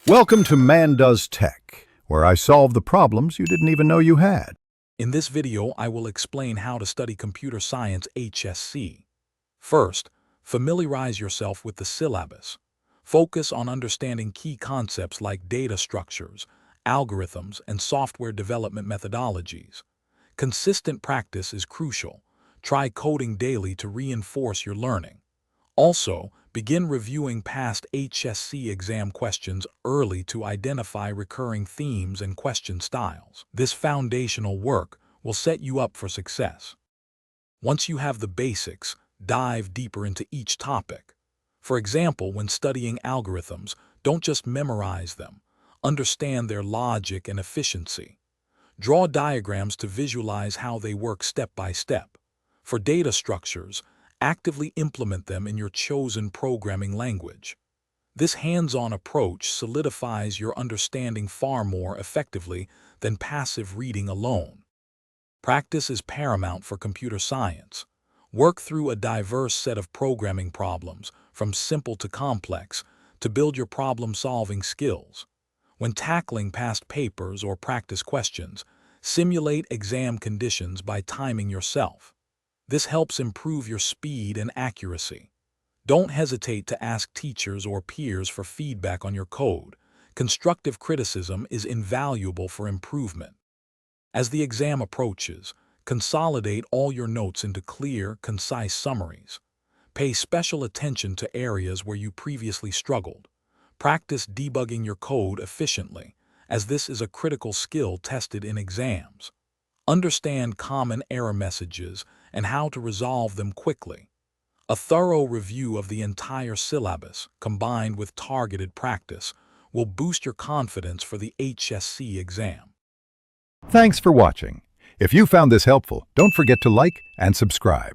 Welcome to Man Does Tech, where I solve the problems you didn't even know you had. In this video, I will explain how to study Computer Science HSC. First, familiarize yourself with the syllabus. Focus on understanding key concepts like data structures, algorithms, and software development methodologies. Consistent practice is crucial. Try coding daily to reinforce your learning. Also, begin reviewing past HSC exam questions early to identify recurring themes and question styles. This foundational work will set you up for success. Once you have the basics, dive deeper into each topic. For example, when studying algorithms, don't just memorize them. Understand their logic and efficiency. Draw diagrams to visualize how they work step by step. For data structures, actively implement them in your chosen programming language. This hands-on approach solidifies your understanding far more effectively than passive reading alone. Practice is paramount for computer science. Work through a diverse set of programming problems, from simple to complex, to build your problem-solving skills. When tackling past papers or practice questions, simulate exam conditions by timing yourself. This helps improve your speed and accuracy. Don't hesitate to ask teachers or peers for feedback on your code. Constructive criticism is invaluable for improvement. As the exam approaches, consolidate all your notes into clear, concise summaries. Pay special attention to areas where you previously struggled. Practice debugging your code efficiently, as this is a critical skill tested in exams. Understand common error messages and how to resolve them quickly. A thorough review of the entire syllabus, combined with targeted practice, will boost your confidence for the HSC exam. Thanks for watching. If you found this helpful, don't forget to like and subscribe.